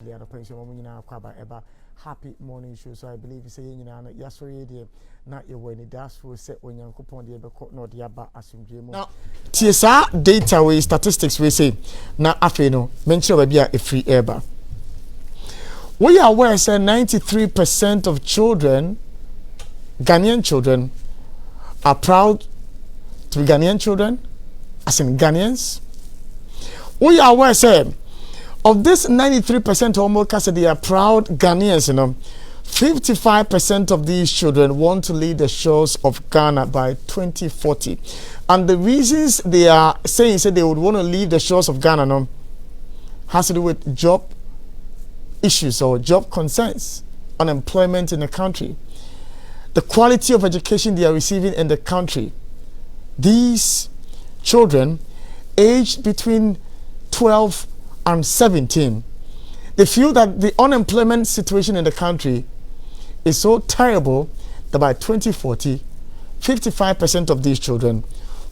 The other pension woman eba happy morning show. So I believe you say yasori not your when that's for set when you coupon the no the aba assume. Now TSA data we statistics we say now afeno mention be a free eba. We are aware say 93% of children, Ghanaian children, are proud to be Ghanaian children, as in Ghanaians. We are aware say of this 93% almost they are proud Ghanaians, 55% of these children want to leave the shores of Ghana by 2040. And the reasons they are saying they would want to leave the shores of Ghana has to do with job issues or job concerns, unemployment in the country, the quality of education they are receiving in the country. These children aged between 12 and 17, they feel that the unemployment situation in the country is so terrible that by 2040, 55% of these children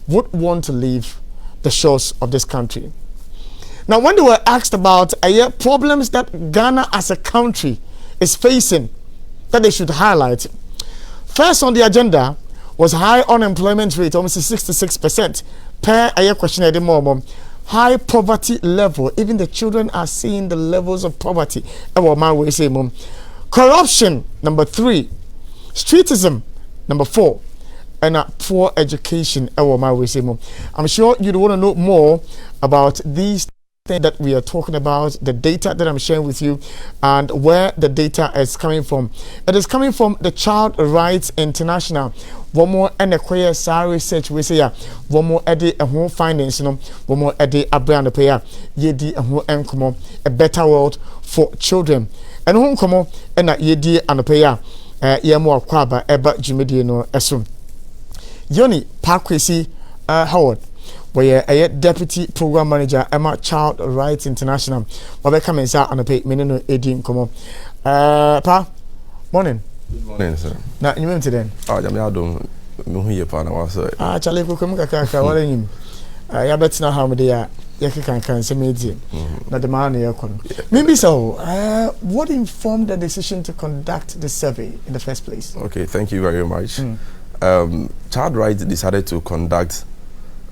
would want to leave the shores of this country. Now, when they were asked about problems that Ghana as a country is facing that they should highlight, first on the agenda was high unemployment rate, almost 66% per question at the moment. High poverty level, even the children are seeing the levels of poverty. Corruption, number 3. Streetism, number 4. And poor education. I'm sure you'd want to know more about these things that we are talking about, the data that I'm sharing with you, and where the data is coming from. It is coming from the Child Rights International. One more and a queer research we say one more edit a home findings, one more edit a brand pair, yedi a home encomo, a better world for children. And home como and a yedi and a pair, more quaba eba jumediano assume. Yoni Paa Quecy Howard, where a deputy program manager Emma Child Rights International. Wabe come inside and a pay minino edin como. Pa, morning. Good morning, sir. Now, you went to then? I don't know here, Pana. Charlie, who come kaka, what are you? I bet now how many are Yakan say me, not the man here. Maybe so. What informed the decision to conduct the survey in the first place? Okay, thank you very much. Child Rights decided to conduct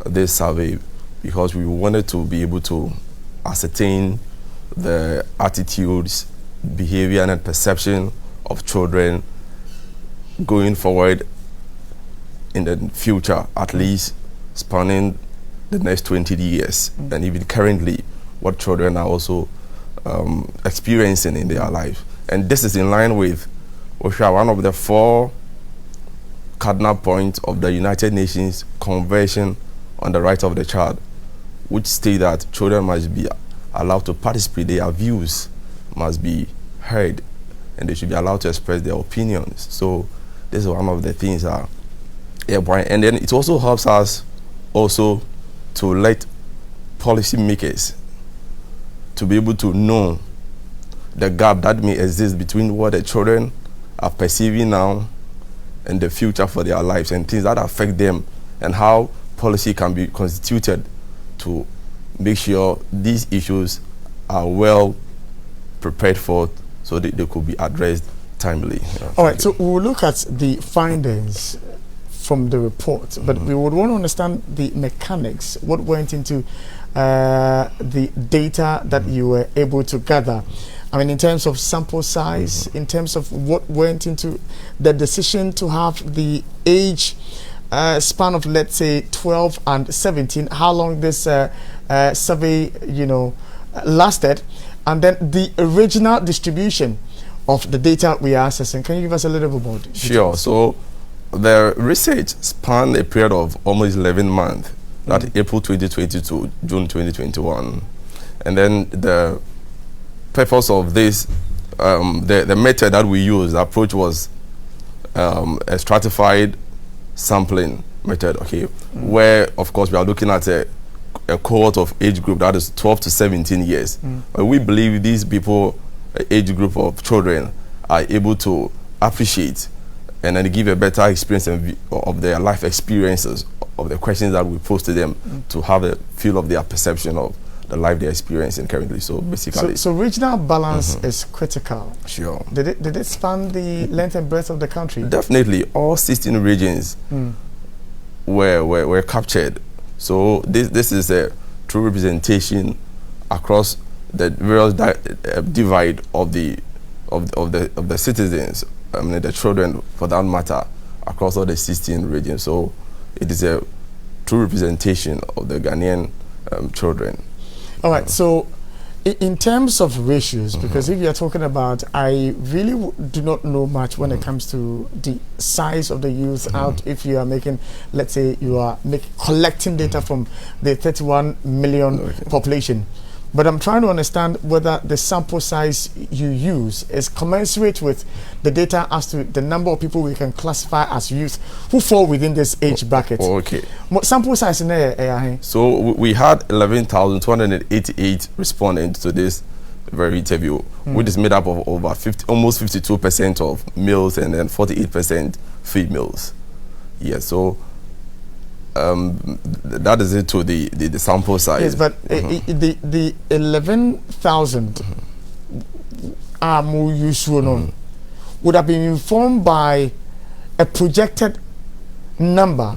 this survey because we wanted to be able to ascertain the attitudes, behavior, and perception of children going forward in the future, at least spanning the next 20 years, and even currently what children are also experiencing in their life. And this is in line with one of the 4 cardinal points of the United Nations Convention on the Rights of the Child, which state that children must be allowed to participate, their views must be heard, and they should be allowed to express their opinions. So this is one of the things and then it also helps us also to let policymakers to be able to know the gap that may exist between what the children are perceiving now and the future for their lives, and things that affect them, and how policy can be constituted to make sure these issues are well prepared for, so that they could be addressed timely. All right, so we'll look at the findings from the report, but we would want to understand the mechanics, what went into the data that you were able to gather. I mean, in terms of sample size, in terms of what went into the decision to have the age span of, let's say, 12 and 17, how long this survey, lasted, and then the original distribution of the data we are accessing. Can you give us a little bit more details? Sure. So the research spanned a period of almost 11 months, that April 2020 to June 2021. And then the purpose of this, the method that we used, the approach was a stratified sampling method, where of course we are looking at a cohort of age group that is 12 to 17 years. But we believe these people, age group of children, are able to appreciate and then give a better experience of their life experiences, of the questions that we pose to them, to have a feel of their perception of the life they're experiencing currently. So basically, so regional balance is critical. Sure. Did it span the length and breadth of the country? Definitely, all 16 regions were captured. So this is a true representation across the various divide of the citizens, I mean the children for that matter, across all the 16 regions. So it is a true representation of the Ghanaian children. All right. So in terms of ratios, because if you're talking about, I really do not know much when it comes to the size of the youth out. If you are making, let's say you are collecting data from the 31 million population, but I'm trying to understand whether the sample size you use is commensurate with the data as to the number of people we can classify as youth who fall within this age bracket. Okay. Sample size in there. So we had 11,288 respondents to this very interview, which is made up of over almost 52% of males and then 48% females. Yeah. So that is it to the sample size. Yes, but the 11,000 would have been informed by a projected number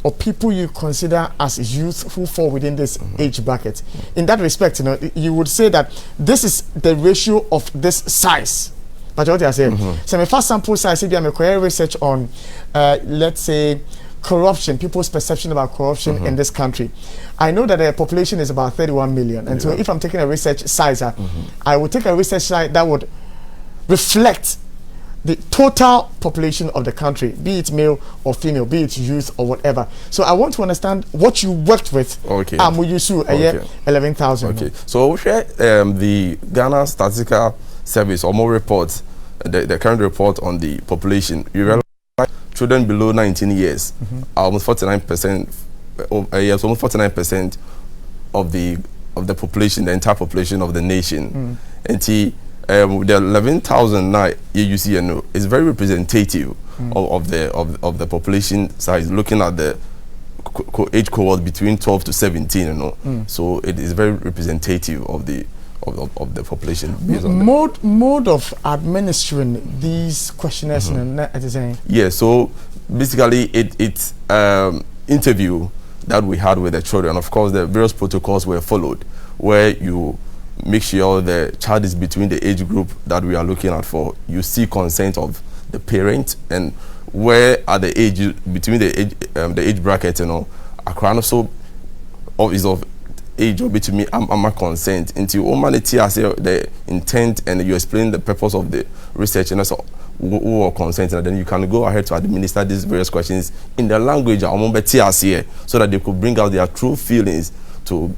of people you consider as youth who fall within this age bracket. In that respect, you would say that this is the ratio of this size. But what I say, so my first sample size, if I'm a research on, let's say, corruption, people's perception about corruption in this country. I know that the population is about 31 million. And so if I'm taking a research size, I would take a research size that would reflect the total population of the country, be it male or female, be it youth or whatever. So I want to understand what you worked with. Okay. 11,000. Okay. So the Ghana Statistical Service or more reports, the current report on the population. You realize children below 19 years are almost 49%. Yes, almost 49% of the population, the entire population of the nation. And the 11,000 now you see is very representative of the population size. Looking at the age cohort between 12 to 17, so it is very representative of the population. Mode of administering these questionnaires, yeah. So basically, it's interview that we had with the children. Of course, the various protocols were followed, where you make sure the child is between the age group that we are looking at for. You see consent of the parent, and where are the age between the age bracket, a crighana so is of age or between I'm a consent until humanity has the intent, and you explain the purpose of the research, and also who are consent, and then you can go ahead to administer these various questions in the language so that they could bring out their true feelings to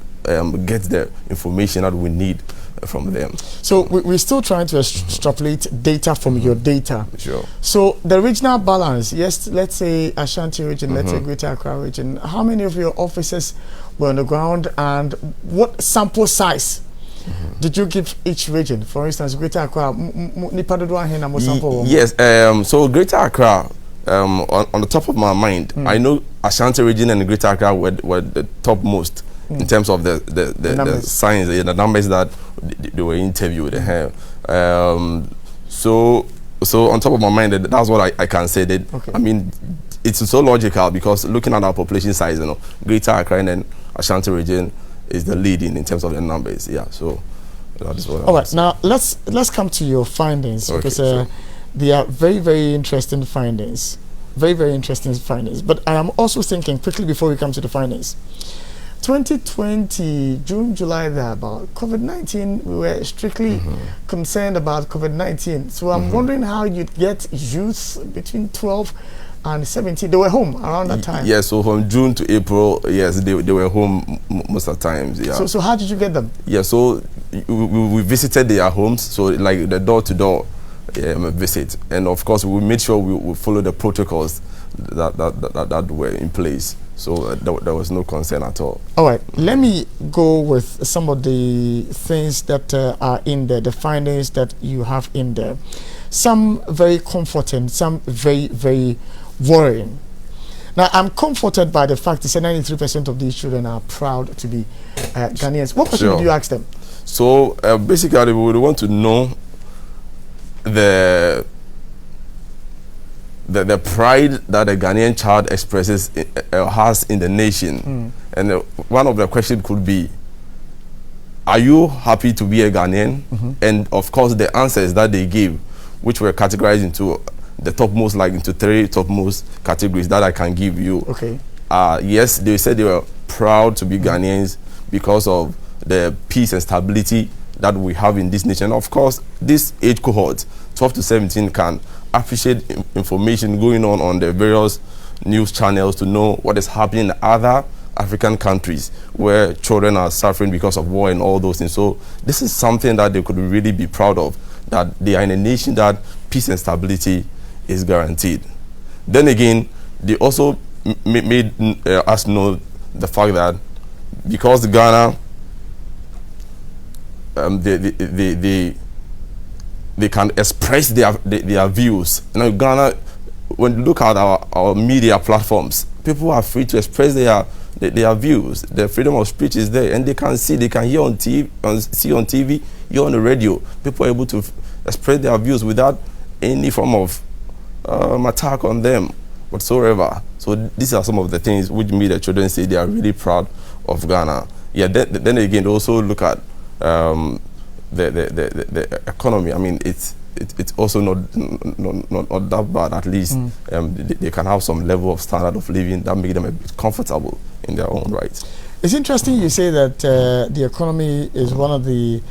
get the information that we need from them. So we're still trying to extrapolate data from your data. Sure. So the regional balance, yes, let's say Ashanti region, let's say Greater Accra region, how many of your officers were on the ground, and what sample size did you give each region? For instance, Greater Accra, yes, so Greater Accra, on the top of my mind, I know Ashanti region and Greater Accra were the topmost in terms of the signs, the numbers that they were interviewed. So on top of my mind, that's what I can say. That I mean, it's so logical, because looking at our population size, Greater Accra and then Ashanti region is the leading in terms of the numbers. Yeah, so that is what. All right, now let's come to your findings, because they are very, very interesting findings. Very, very interesting findings. But I am also thinking quickly before we come to the findings. 2020, June, July, there about COVID-19, we were strictly concerned about COVID-19. So I'm wondering how you'd get youth between 12 and 17. They were home around that time. Yeah, so from June to April, yes, they were home most of the times. Yeah. So how did you get them? Yeah, so we visited their homes, so like the door-to-door visit, and of course we made sure we follow the protocols that were in place. So there was no concern at all. All right, let me go with some of the things that are in there, the findings that you have in there. Some very comforting, some very, very worrying. Now, I'm comforted by the fact that 93% of these children are proud to be Ghanaians. What question do you ask them? So, basically, we would want to know the pride that a Ghanaian child expresses has in the nation. And one of the questions could be, are you happy to be a Ghanaian? And of course, the answers that they gave, which were categorized into the topmost, like into 3 topmost categories that I can give you. Okay. Yes, they said they were proud to be Ghanaians because of the peace and stability that we have in this nation. Of course, this age cohort, 12 to 17, can appreciate information going on the various news channels to know what is happening in other African countries where children are suffering because of war and all those things. So this is something that they could really be proud of, that they are in a nation that peace and stability is guaranteed. Then again, they also made us know the fact that because Ghana, they can express their views. Now, Ghana, when you look at our media platforms, people are free to express their views. The freedom of speech is there, and they can see, they can hear on TV, see on TV, hear on the radio. People are able to express their views without any form of attack on them whatsoever. So these are some of the things which made the children say they are really proud of Ghana. Yeah. Then again, they also look at the economy. I mean, it's also not that bad. At least they can have some level of standard of living that make them a bit comfortable in their own right. It's interesting you say that the economy is one of the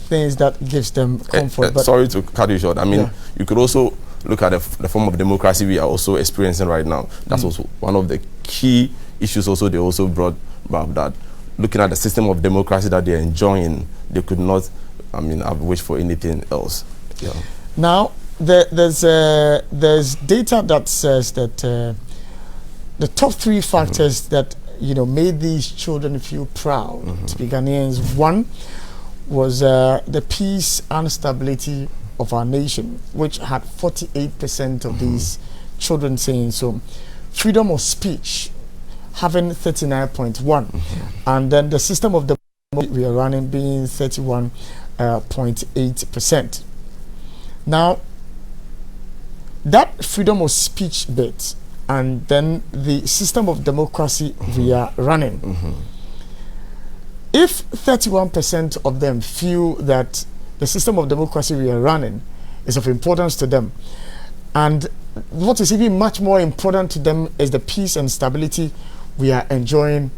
things that gives them comfort. But sorry to cut you short. I mean, you could also look at the form of democracy we are also experiencing right now. That's also one of the key issues. Also, they also brought up that looking at the system of democracy that they're enjoying, they could not, I mean, have wished for anything else. Yeah. Now, there's data that says that the top 3 factors that made these children feel proud to be Ghanaians. One was the peace and stability of our nation, which had 48% of these children saying so. Freedom of speech, having 39.1, and then the system of democracy we are running being 31.8%. Now, that freedom of speech bit, and then the system of democracy we are running. If 31% of them feel that the system of democracy we are running is of importance to them, and what is even much more important to them is the peace and stability we are enjoying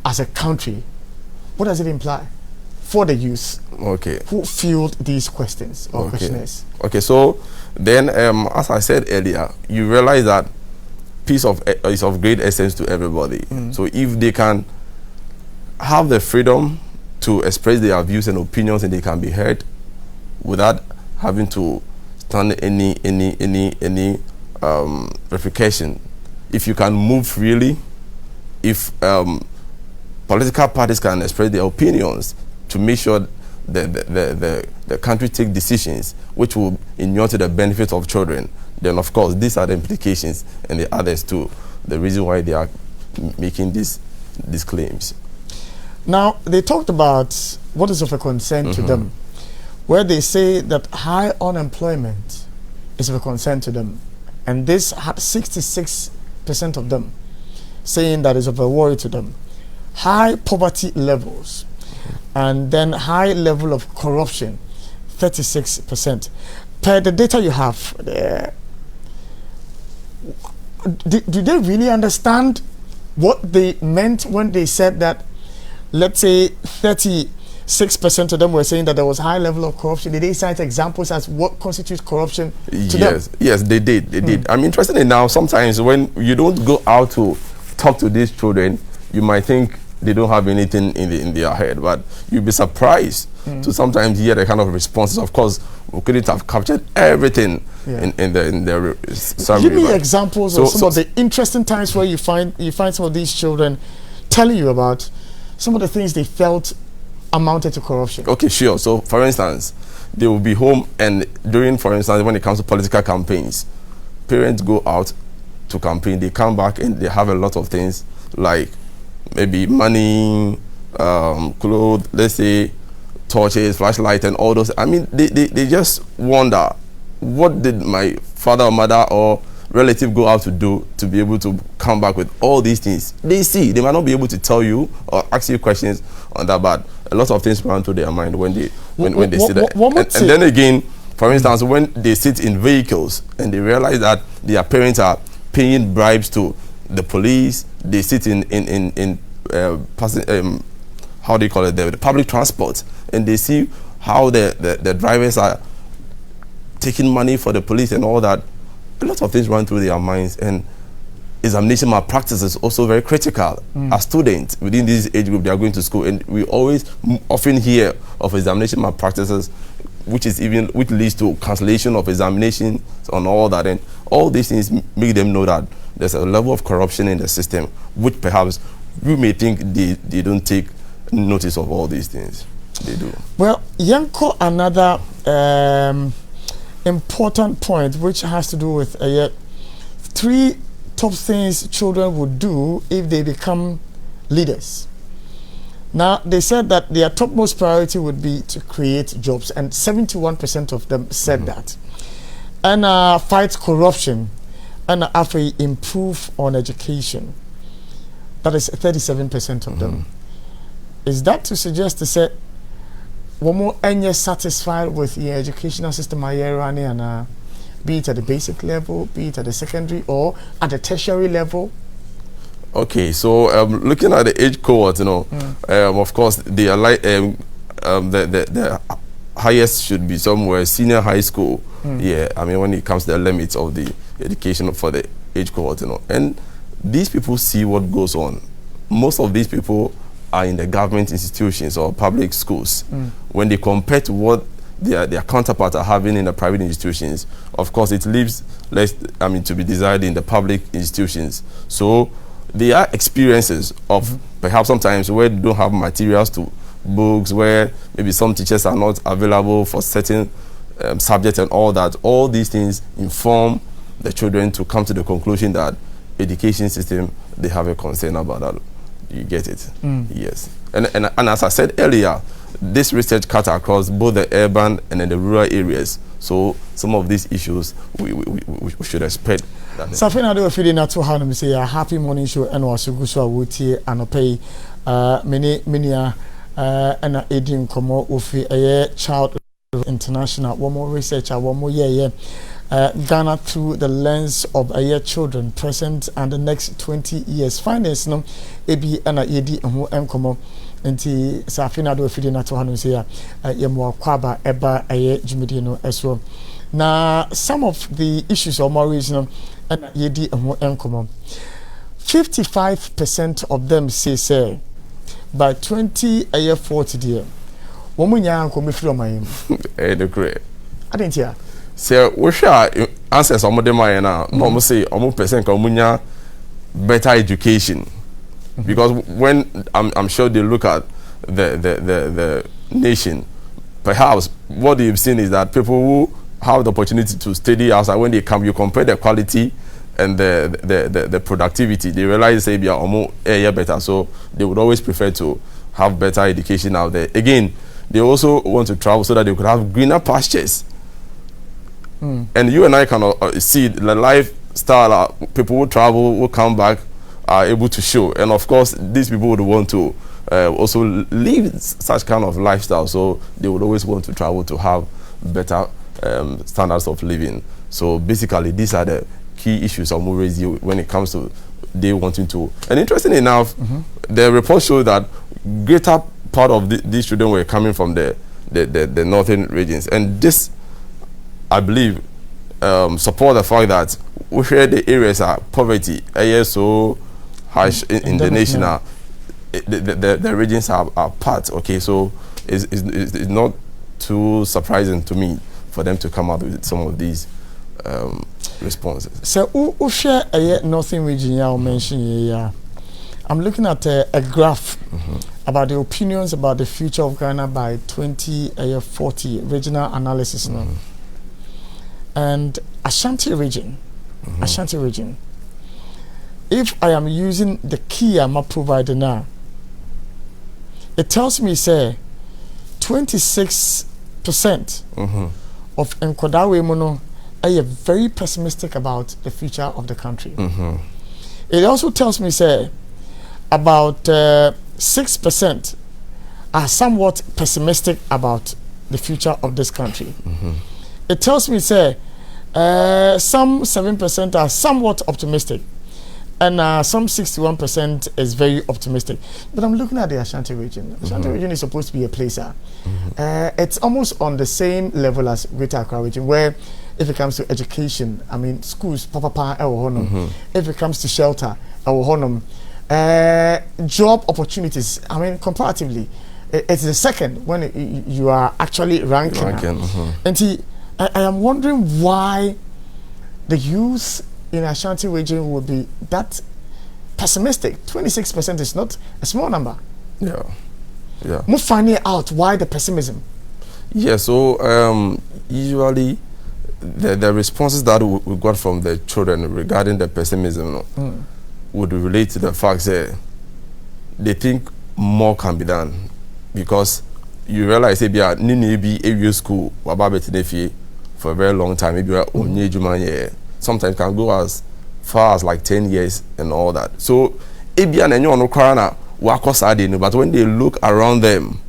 as a country, what does it imply for the youth who field these questions or questionnaires? Okay, so then, as I said earlier, you realize that peace is of great essence to everybody. So if they can have the freedom to express their views and opinions, and they can be heard without having to stand any replication. If you can move freely, if political parties can express their opinions to make sure the country take decisions which will inure to the benefit of children, then of course these are the implications and the others too, the reason why they are making these claims. Now, they talked about what is of a concern to them, where they say that high unemployment is of a concern to them. And this had 66% of them saying that is of a worry to them. High poverty levels, and then high level of corruption, 36%. Per the data you have, do they really understand what they meant when they said that, let's say 36% of them were saying that there was high level of corruption? Did they cite examples as what constitutes corruption to them? Yes, they did. I'm interested in now, sometimes when you don't go out to talk to these children, you might think they don't have anything in their head, but you'll be surprised to sometimes hear the kind of responses. Of course, we couldn't have captured everything in the summary. Give me examples of some of the interesting times where you find some of these children telling you about some of the things they felt amounted to corruption. Okay, sure. So, for instance, they will be home, and during, for instance, when it comes to political campaigns, parents go out to campaign, they come back and they have a lot of things like maybe money, clothes, let's say torches, flashlight, and all those. I mean, they just wonder, what did my father or mother or relative go out to do to be able to come back with all these things? They might not be able to tell you or ask you questions on that, but a lot of things run through their mind when they sit there. And then again, for instance, when they sit in vehicles and they realize that their parents are paying bribes to the police, they sit in how do you call it, the public transport, and they see how the drivers are taking money for the police and all that. A lot of things run through their minds, and examination malpractice is also very critical. As students within this age group, they are going to school, and we often hear of examination malpractices, which leads to cancellation of examinations and all that. And all these things make them know that there's a level of corruption in the system, which perhaps you may think they don't take notice of all these things. They do. Well, Yanko, another important point, which has to do with 3 top things children would do if they become leaders. Now, they said that their topmost priority would be to create jobs, and 71% of them said that. And fight corruption, and after improve on education. That is 37% of them. Is that to suggest to say, one more and you're satisfied with your educational system running, and be it at the basic level, be it at the secondary or at the tertiary level? Okay, so looking at the age cohort, of course, they are like the highest should be somewhere senior high school. Yeah, I mean, when it comes to the limits of the education for the age cohort, and these people see what goes on. Most of these people are in the government institutions or public schools. When they compare to what their counterparts are having in the private institutions, of course, it leaves less, to be desired in the public institutions. So there are experiences of perhaps sometimes where they don't have materials to books, where maybe some teachers are not available for certain subjects and all that. All these things inform the children to come to the conclusion that education system, they have a concern about that. You get it? Yes. And as I said earlier, this research cuts across both the urban and the rural areas. So some of these issues we should expect. Safina do feeding na to how say a happy morning show and was go so wotie anopay many and edin komo ofi a child international one more researcher one more year Ghana through the lens of children present and the next 20 years. Finance no ebi ana yedi ho enkomo nti Safina do feeding na to how say yemo kwaba eba jumidi no eso. Now some of the issues or more reason and yedi ho enkomo 55% of them say by 40 dear womunya ankomo firi omayem the great I didn't hear. So we shall answer some of them now. No, say almost percent comunya better education, because when I'm sure they look at the nation, perhaps what they've seen is that people who have the opportunity to study outside, when they come, you compare the quality and the productivity, they realize say be almost a year better, so they would always prefer to have better education out there. Again, they also want to travel so that they could have greener pastures. And you and I can see the lifestyle people who travel, who come back, are able to show. And of course, these people would want to also live such kind of lifestyle. So they would always want to travel to have better standards of living. So basically, these are the key issues of raise you when it comes to they wanting to. And interesting enough, the report showed that greater part of these children were coming from the northern regions. And this, I believe, support the fact that we share the areas are poverty, so harsh in the nation. The regions are part. Okay, so it's not too surprising to me for them to come out with some of these responses. So, who share a northern region? You mentioned I'm looking at a graph about the opinions about the future of Ghana by 2040 regional analysis now. And Ashanti region, if I am using the key I'm providing now, it tells me, say, 26% of Nkwadawé Mono are very pessimistic about the future of the country. It also tells me, say, about 6% are somewhat pessimistic about the future of this country. It tells me, say, some 7% are somewhat optimistic, and some 61% is very optimistic. But I'm looking at the Ashanti region. Ashanti region is supposed to be a place. It's almost on the same level as Greater Accra region, where if it comes to education, I mean, schools, if it comes to shelter, job opportunities, I mean, comparatively, it's the second when you are actually ranking. And I am wondering why the youth in Ashanti region would be that pessimistic. 26% is not a small number. Yeah. We're finding out why the pessimism. Yeah, so usually the responses that we got from the children regarding the pessimism would relate to the fact that they think more can be done, because you realize maybe a school for a very long time, maybe sometimes can go as far as like 10 years and all that. So but when they look around them,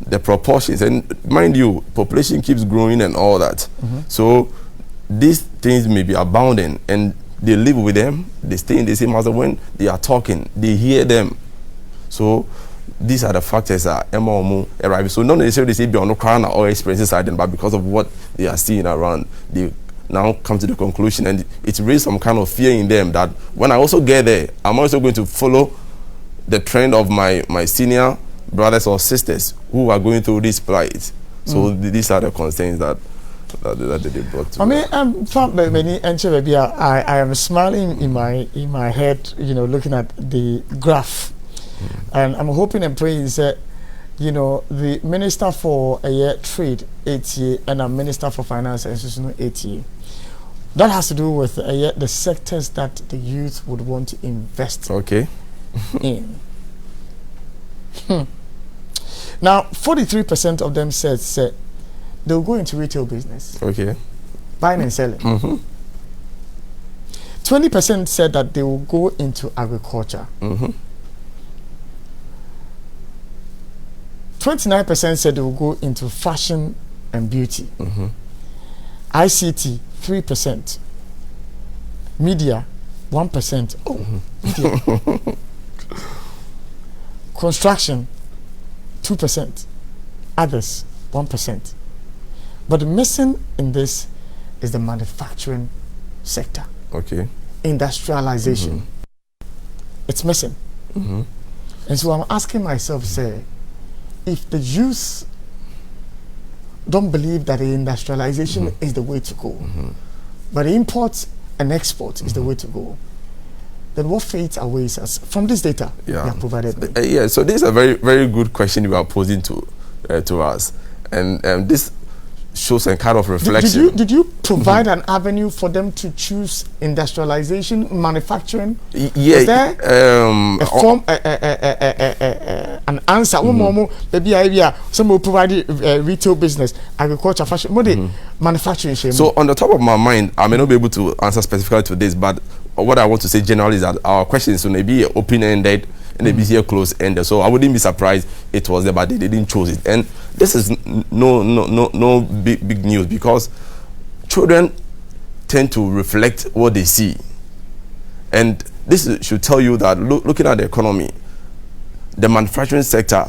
the proportions, and mind you, population keeps growing and all that. So these things may be abounding, and they live with them, they stay in the same house. When they are talking, they hear them. So these are the factors that arrive. So not necessarily say beyond crighana or experiences side, but because of what they are seeing around, they now come to the conclusion, and it raised some kind of fear in them that when I also get there, I'm also going to follow the trend of my senior brothers or sisters who are going through this plight. So these are the concerns that they brought to me. I am smiling in my head, looking at the graph. And I'm hoping and praying that, the Minister for Trade, 8 years, and a Minister for Finance and Institutional, 8 years. That has to do with the sectors that the youth would want to invest in. Now, 43% of them said they'll go into retail business. Buying and selling. 20% said that they will go into agriculture. 29% said they will go into fashion and beauty. ICT, 3%. Media, 1%. Media. Construction, 2%. Others, 1%. But the missing in this is the manufacturing sector. Industrialization. It's missing. And so I'm asking myself, say, if the youth don't believe that the industrialization is the way to go, but import and export is the way to go, then what fate awaits us from this data you have provided me? So this is a very, very good question you are posing to us, and this shows a kind of reflection. Did you provide an avenue for them to choose industrialization, manufacturing? Is there a form, an answer? Maybe some will provide retail business, agriculture, fashion, manufacturing. So on the top of my mind, I may not be able to answer specifically to this, but what I want to say generally is that our questions may be open-ended and they be here close-ended. So I wouldn't be surprised it was there, but they didn't choose it. And this is no big news, because children tend to reflect what they see. And this should tell you that looking at the economy, the manufacturing sector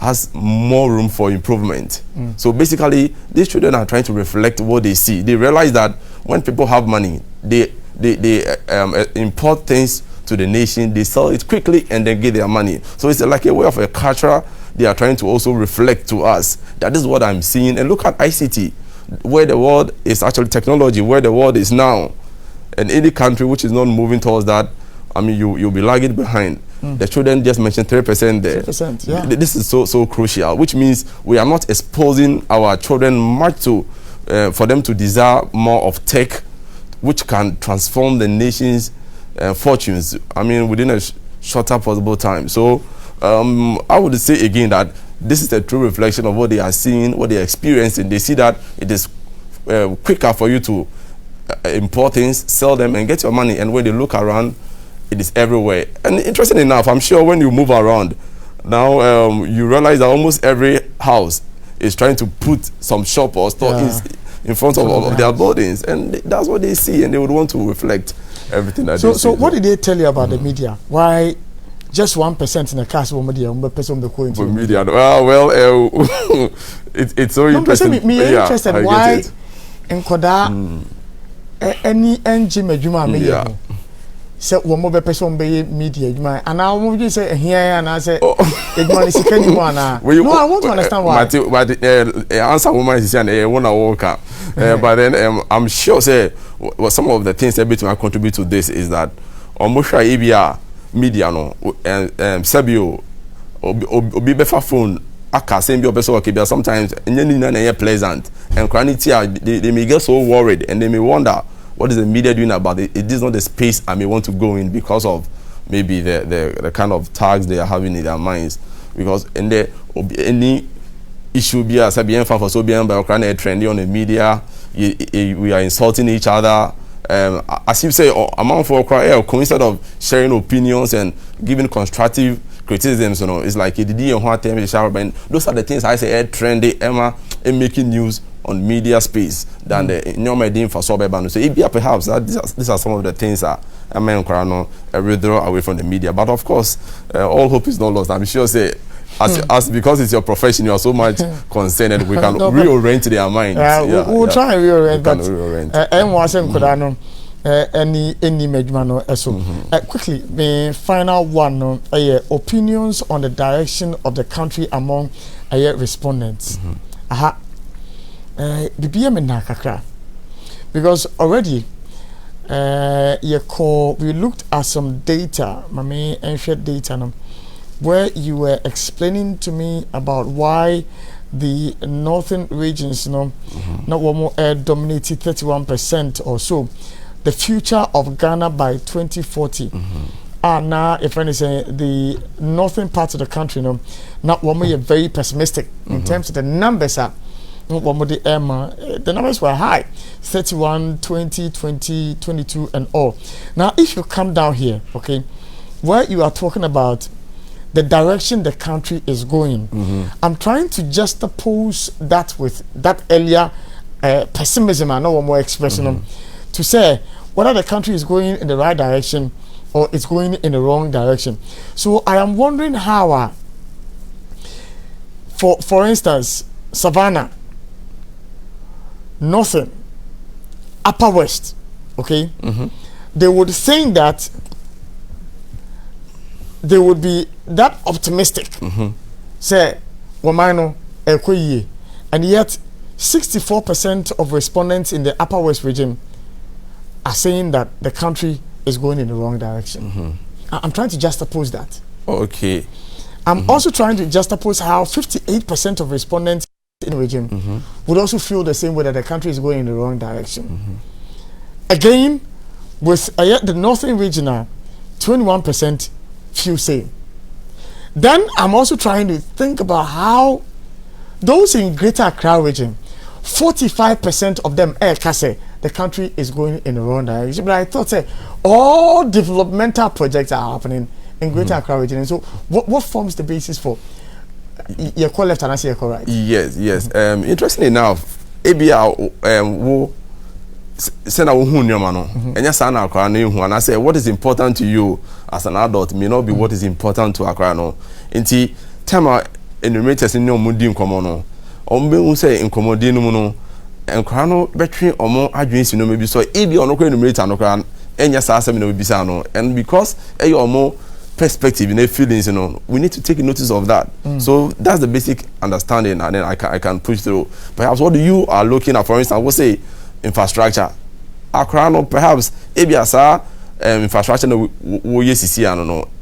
has more room for improvement. So basically, these children are trying to reflect what they see. They realize that when people have money, they import things to the nation, they sell it quickly and then get their money. So it's like a way of a culture they are trying to also reflect to us that this is what I'm seeing. And look at ICT, where the world is actually technology, where the world is now. And any country which is not moving towards that, I mean, you'll be lagging behind. The children just mentioned 3% there. 3%, yeah. This is so crucial, which means we are not exposing our children much to for them to desire more of tech, which can transform the nation's fortunes. I mean, within a shorter possible time. So I would say again that this is a true reflection of what they are seeing, what they are experiencing. They see that it is quicker for you to import things, sell them, and get your money. And when they look around, it is everywhere. And interesting enough, I'm sure when you move around, now you realize that almost every house is trying to put some shop or store in front of their buildings. And that's what they see, and they would want to reflect everything that they see. So what did they tell you about the media? Why just 1% in a cast of media? Media. It's so interesting. Interested why in Koda any engine majuma so one more person be media and I won't just say here and I say it's no, I want to understand why. But answer woman is saying one walk but then I'm sure say some of the things that between contribute to this is that almost media no Sabio obi befa phone aka same be person okay sometimes na pleasant and they may get so worried and they may wonder what is the media doing about it. It is not the space I may want to go in because of maybe the kind of tags they are having in their minds. Because in there any issue be as for so being by trendy on the media, we are insulting each other. As you say, among for instead of sharing opinions and giving constructive criticisms, it's like it did those are the things I say trendy Emma and making news on media space than the normal for suburban. So perhaps these are some of the things that I may withdraw away from the media. But of course, all hope is not lost. I'm sure say as because it's your profession, you are so much concerned, and we can reorient their minds. We'll try and reorient. Any major so quickly the final one opinions on the direction of the country among respondents. Because already we looked at some data, data where you were explaining to me about why the northern regions not one more dominated 31% or so. The future of Ghana by 2040. Now, if I say the northern part of the country, not one more very pessimistic in terms of the numbers are. The numbers were high, 31, 20, 20, 22, and all. Now, if you come down here, okay, where you are talking about the direction the country is going, I'm trying to juxtapose that with that earlier pessimism, I know one more expression, to say whether the country is going in the right direction or it's going in the wrong direction. So I am wondering how, for instance, Savannah, Northern, Upper West, okay, they would think that they would be that optimistic, say, Wamano, Ekoye, and yet 64% of respondents in the Upper West region are saying that the country is going in the wrong direction. I'm trying to juxtapose that. Okay. I'm also trying to juxtapose how 58% of respondents in the region would also feel the same way, that the country is going in the wrong direction. Again, with the northern region, 21% feel same. Then I'm also trying to think about how those in Greater Accra region, 45% of them say the country is going in the wrong direction. But I thought all developmental projects are happening in Greater Accra region. And so what forms the basis for your call left and I say your call right? Yes. Interesting enough, ABR send our and yes, and I say what is important to you as an adult may not be what is important to Accra. Inti tema enumerators in no mundi in common. Ombe say in commodino and crano between or more adwins no maybe so ebi on no enumerator no cran enya sa asem no bisano. And because or more perspective in feelings, we need to take notice of that. So that's the basic understanding, and then I can push through. Perhaps what you are looking at, for instance, we'll say infrastructure. Accra, perhaps ABSA infrastructure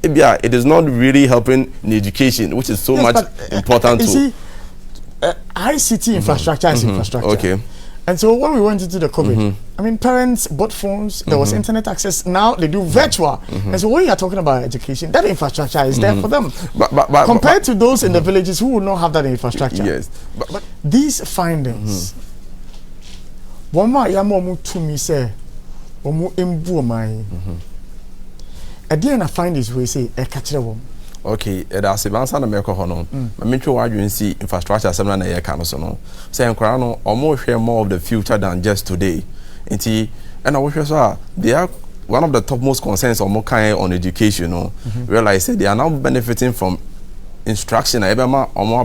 it is not really helping in education, which is so much important to ICT infrastructure is infrastructure. Okay. And so when we went into the COVID, I mean, parents bought phones, there was internet access, now they do virtual. And so when you are talking about education, that infrastructure is there for them. But compared to those in the villages who will not have that infrastructure. Yes. But these findings, one more yamu to me say, one imbu my. At the end, I find this way say, a catcher one. Okay, that's a man son of America Hono. I mean, you see infrastructure similar to Yakanosono. Saying Corano or more share more of the future than just today. And I wish they are one of the topmost concerns or more kind on education. Realize they are now benefiting from instruction. Or more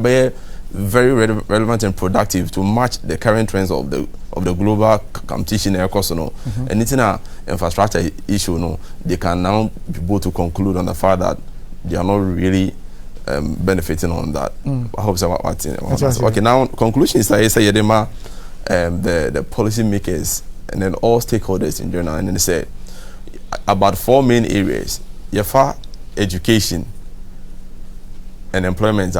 very relevant and productive to match the current trends of the global competition. And it's in a infrastructure issue. No, they can now be able to conclude on the fact that they are not really benefiting on that. I hope so. Okay, now conclusion is I say the policy makers and then all stakeholders in general, and then they say about 4 main areas: education and employment.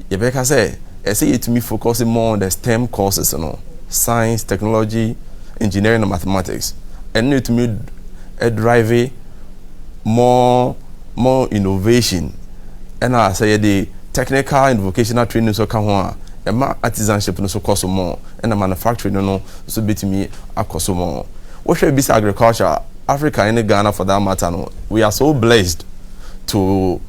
Yebeka say it to me focusing more on the STEM courses, science, technology, engineering, and mathematics, and it to me drive more innovation. And I say the technical and vocational training so can one, and my artisanship no so cost more, and the manufacturing no so be to me a cost more. What should be agriculture? Africa and Ghana for that matter, no, we are so blessed to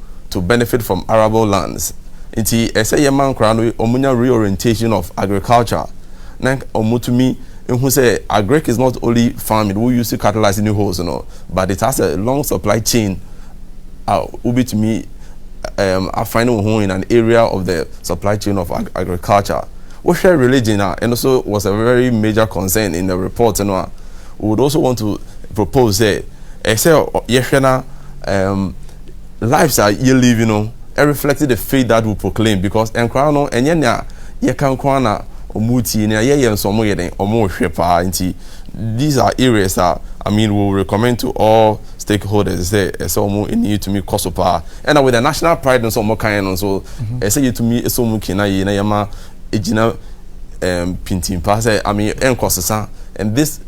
benefit from arable lands. Inti say a man crown omunya reorientation of agriculture. Nan omutumi who say agric is not only farming, we use to catalyze new holes, but it has a long supply chain. Ubi to me, I find home in an area of the supply chain of agriculture. We share religion, and also was a very major concern in the report. We would also want to propose that, lives are you live, and reflected the faith that we proclaim, because and crown and ye can crown omuti and some or more shepa. These are areas that we'll recommend to all stakeholders. So more in you to me kosopa, and with the national pride and so more kind. So say you to me so mukina yama ejina pintin pass. And this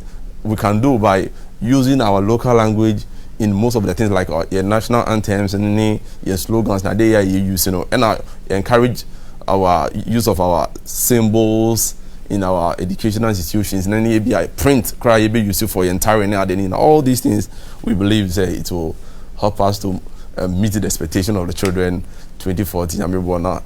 we can do by using our local language in most of the things like your national anthems and your slogans. Now they are use, and I encourage our use of our symbols in our educational institutions, and then be print cry be useful for your entire and all these things. We believe that it will help us to meet the expectation of the children 2014. I'm born now.